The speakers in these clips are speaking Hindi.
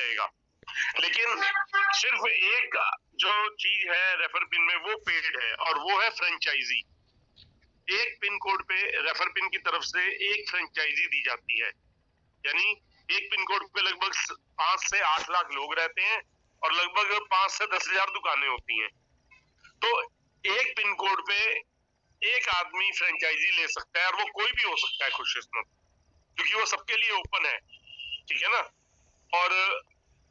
रहेगा। लेकिन सिर्फ एक जो चीज है रेफर पिन में वो पेड है, और वो है फ्रेंचाइजी। एक पिन कोड पे रेफर पिन की तरफ से एक फ्रेंचाइजी दी जाती है, यानी एक पिन कोड पे लगभग 5 से 8 लाख लोग रहते हैं और लगभग 5 से 10 हजार दुकानें होती हैं। तो एक पिन कोड पे एक आदमी फ्रेंचाइजी ले सकता है, और वो कोई भी हो सकता है खुशकिस्मत, क्योंकि वो सबके लिए ओपन है, ठीक है ना। और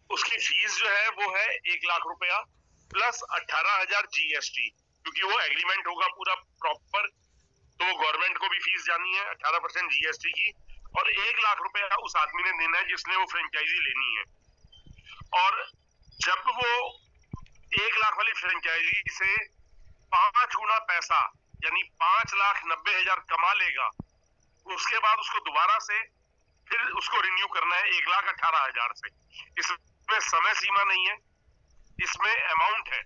उसकी फीस जो है वो है 1 लाख रुपया प्लस 18,000 GST, क्योंकि वो एग्रीमेंट होगा पूरा प्रॉपर, तो वो गवर्नमेंट को भी फीस जानी है 18% GST की, और 1 लाख रुपया उस आदमी ने देना है जिसने वो फ्रेंचाइजी लेनी है। और जब वो 1 लाख वाली फ्रेंचाइजी से 5 गुना पैसा यानी 5,90,000 कमा लेगा, उसके बाद उसको दोबारा से फिर उसको रिन्यू करना है 1,18,000 से। इसमें समय सीमा नहीं है, इसमें अमाउंट है।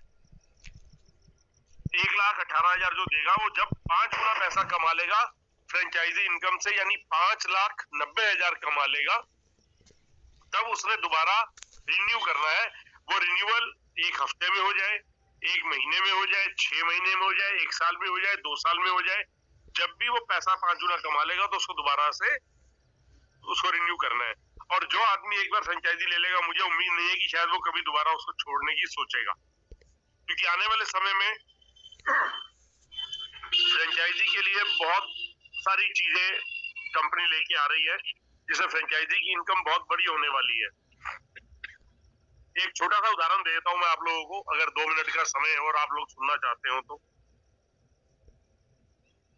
1,18,000 जो देगा वो जब 5 गुना पैसा कमा लेगा फ्रेंचाइजी इनकम से, यानी 5,90,000 कमा लेगा, तब उसने दोबारा रिन्यू करना है। वो रिन्यूअल 1 हफ्ते में हो जाए, 1 महीने में हो जाए, 6 महीने में हो जाए, 1 साल में हो जाए, 2 साल में हो जाए, जब भी वो पैसा 5 गुना कमा लेगा तो उसको दोबारा से उसको रिन्यू करना है। और जो आदमी एक बार फ्रेंचाइजी ले लेगा, मुझे उम्मीद नहीं है कि शायद वो कभी दोबारा उसको छोड़ने की सोचेगा, क्योंकि आने वाले समय में फ्रेंचाइजी के लिए बहुत सारी चीजें कंपनी लेके आ रही है, जिससे फ्रेंचाइजी की इनकम बहुत बड़ी होने वाली है। एक छोटा सा उदाहरण देता हूं मैं आप लोगों को, अगर 2 मिनट का समय है और आप लोग सुनना चाहते हो तो।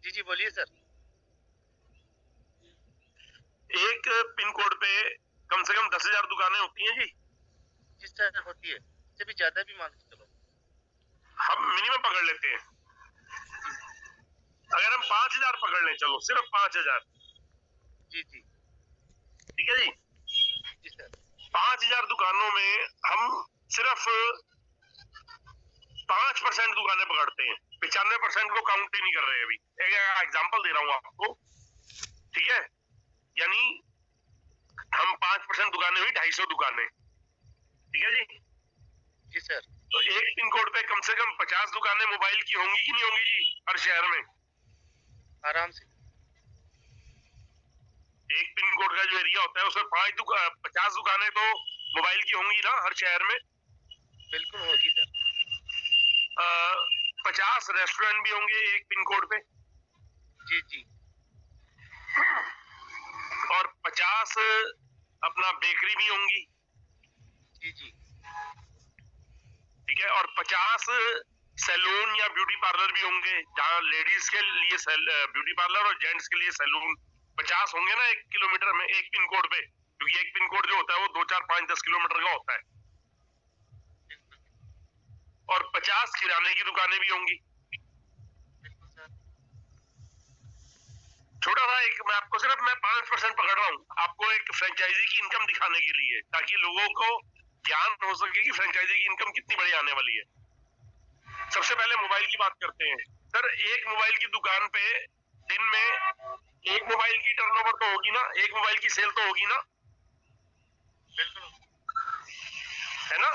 जी जी बोलिए सर। एक पिन कोड पे कम से कम 10,000 दुकानें होती हैं जी। जिस तरह होती है, इससे भी ज्यादा भी मान के चलो। हम मिनिमम पकड़ लेते हैं, अगर हम 5,000 पकड़ लें, चलो सिर्फ 5,000। जी जी ठीक है जी। जी सर। 5,000 दुकानों में हम सिर्फ 5% दुकानें पकड़ते हैं, 95% को काउंट ही नहीं कर रहे। अभी एक एग्जांपल दे रहा हूं आपको, ठीक है। यानी हम 5% दुकानें हुई 250 दुकानें, ठीक है जी। जी सर। तो एक पिन कोड पे कम से कम 50 दुकानें मोबाइल की होंगी कि नहीं होंगी जी, हर शहर में। आराम से। एक पिन कोड का जो एरिया होता है उसमें 50 दुकानें तो मोबाइल की होंगी ना हर शहर में। बिल्कुल होगी सर। 50 रेस्टोरेंट भी होंगे एक पिन कोड पे। जी जी। और 50 अपना बेकरी भी होंगी। जी जी। ठीक है। और 50 सैलून या ब्यूटी पार्लर भी होंगे, जहाँ लेडीज के लिए ब्यूटी पार्लर और जेंट्स के लिए सैलून। 50 होंगे ना 1 किलोमीटर में एक पिन कोड पे, क्योंकि एक पिन कोड जो होता है वो 2, 4, 5, 10 किलोमीटर का होता है। और 50 किराने की दुकानें भी होंगी। छोटा सा एक मैं आपको सिर्फ 5% पकड़ रहा हूँ, आपको एक फ्रेंचाइजी की इनकम दिखाने के लिए, ताकि लोगों को ज्ञान हो सके कि फ्रेंचाइजी की इनकम कितनी बड़ी आने वाली है। सबसे पहले मोबाइल की बात करते हैं। सर एक मोबाइल की दुकान पे दिन में एक मोबाइल की टर्नओवर तो होगी ना, एक मोबाइल की सेल तो होगी ना। बिल्कुल है ना।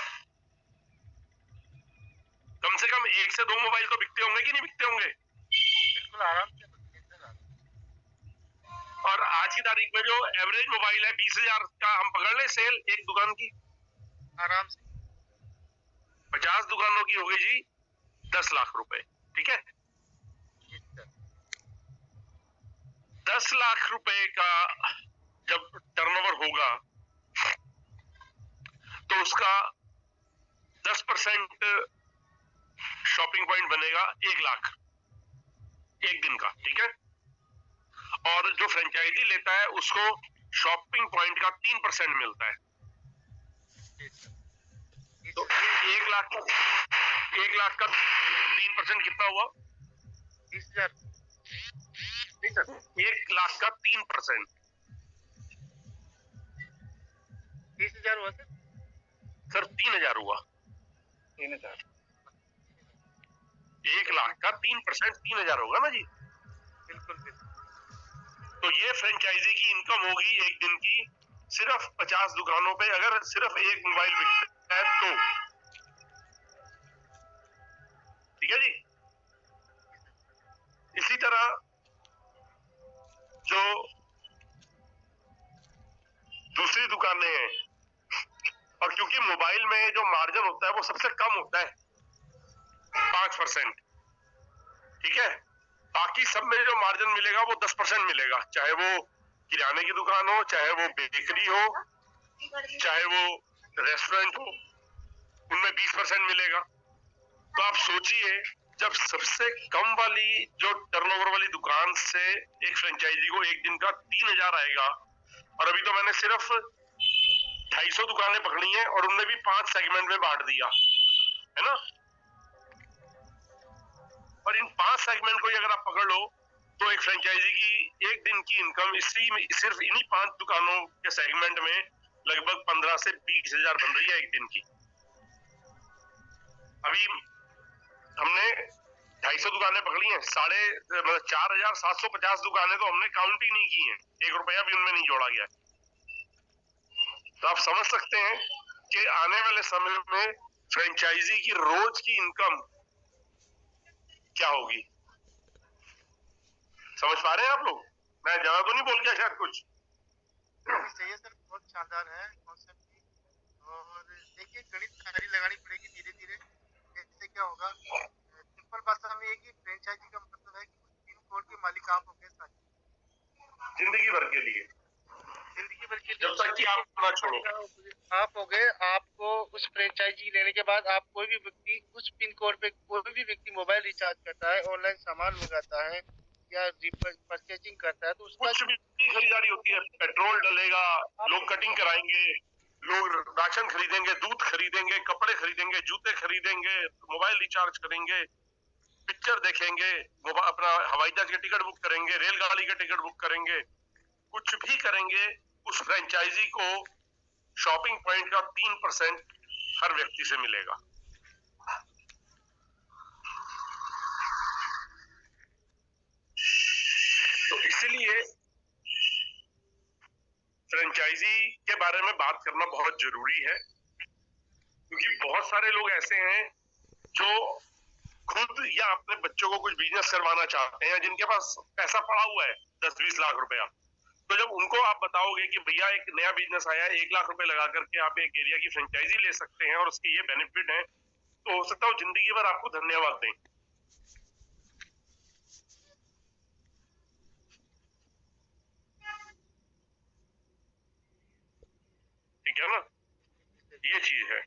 कम से कम 1 से 2 मोबाइल तो बिकते होंगे कि नहीं बिकते होंगे। बिल्कुल आराम से। और आज की तारीख में जो एवरेज मोबाइल है 20,000 का हम पकड़ ले सेल एक दुकान की, आराम से। 50 दुकानों की हो गई जी 10 लाख रुपए। ठीक है। 10 लाख रुपए का जब टर्नओवर होगा तो उसका 10% शॉपिंग पॉइंट बनेगा 1 लाख एक दिन का। ठीक है। और जो फ्रेंचाइजी लेता है उसको शॉपिंग पॉइंट का 3% मिलता है। तो 1 लाख का 3% कितना हुआ? 20,000। 1 लाख का 3%। 20,000 हुआ सर। सर 3,000 हुआ। 3,000। 1 लाख का 3% 3,000 होगा ना जी। बिल्कुल बिल्कुल। तो ये फ्रेंचाइजी की इनकम होगी एक दिन की सिर्फ 50 दुकानों पे अगर सिर्फ एक मोबाइल बिकता है तो, ठीक है जी। इसी तरह जो दूसरी दुकानें हैं, और क्योंकि मोबाइल में जो मार्जिन होता है वो सबसे कम होता है 5%, ठीक है। बाकी सब में जो मार्जिन मिलेगा वो 10% मिलेगा, चाहे वो किराने की दुकान हो, चाहे वो बेकरी हो, चाहे वो रेस्टोरेंट हो, उनमें 20% मिलेगा। तो आप सोचिए, जब सबसे कम वाली जो टर्नओवर वाली दुकान से एक फ्रेंचाइजी को एक दिन का 3000 आएगा, और अभी तो मैंने सिर्फ 250 दुकानें पकड़ी हैं और उनमें भी 5 सेगमेंट में बांट दिया है ना। और इन 5 सेगमेंट को ही अगर आप पकड़ लो तो एक फ्रेंचाइजी की एक दिन की इनकम इसी में, सिर्फ इन्हीं 5 दुकानों के सेगमेंट में लगभग 15 से 20 हजार बन रही है एक दिन की। अभी हमने 250 दुकानें पकड़ी हैं, 4750 दुकानें तो हमने काउंट ही नहीं की हैं, 1 रुपया भी उनमें नहीं जोड़ा गया। तो आप समझ सकते हैं कि आने वाले समय में फ्रेंचाइजी की रोज की इनकम क्या होगी। समझ पा रहे हैं आप लोग? मैं ज्यादा तो नहीं बोल गया शायद कुछ? सही है सर, बहुत शानदार है कॉन्सेप्ट भी। और देखिए गणित सारी लगानी पड़ेगी धीरे धीरे, कैसे क्या होगा। सिंपल भाषा में एक ही फ्रेंचाइजी का मतलब है कि पिन कोड के मालिक आप हो गए सारे, जिंदगी भर के लिए, जिंदगी भर के लिए। जब तक कि आप ना छोड़ो। आप हो गए, आपको उस फ्रेंचाइजी लेने के बाद आप कोई भी व्यक्ति उस पिन कोड पे कोई भी व्यक्ति मोबाइल रिचार्ज करता है, ऑनलाइन सामान मंगाता है या परचेजिंग करता है तो उसका कुछ भी खरीदारी होती है, पेट्रोल डलेगा, लोग कटिंग कराएंगे, लोग राशन खरीदेंगे, दूध खरीदेंगे, कपड़े खरीदेंगे, जूते खरीदेंगे, मोबाइल रिचार्ज करेंगे, पिक्चर देखेंगे, अपना हवाई जहाज की टिकट बुक करेंगे, रेलगाड़ी की टिकट बुक करेंगे, कुछ भी करेंगे, उस फ्रेंचाइजी को शॉपिंग पॉइंट का 3% हर व्यक्ति से मिलेगा। तो इसलिए फ्रेंचाइजी के बारे में बात करना बहुत जरूरी है, क्योंकि बहुत सारे लोग ऐसे हैं जो खुद या अपने बच्चों को कुछ बिजनेस करवाना चाहते हैं, जिनके पास पैसा पड़ा हुआ है 10-20 लाख रुपया। तो जब उनको आप बताओगे कि भैया एक नया बिजनेस आया है, 1 लाख रुपए लगा करके आप एक एरिया की फ्रेंचाइजी ले सकते हैं और उसके ये बेनिफिट है, तो हो सकता है जिंदगी भर आपको धन्यवाद दें। ठीक है ना, ये चीज है।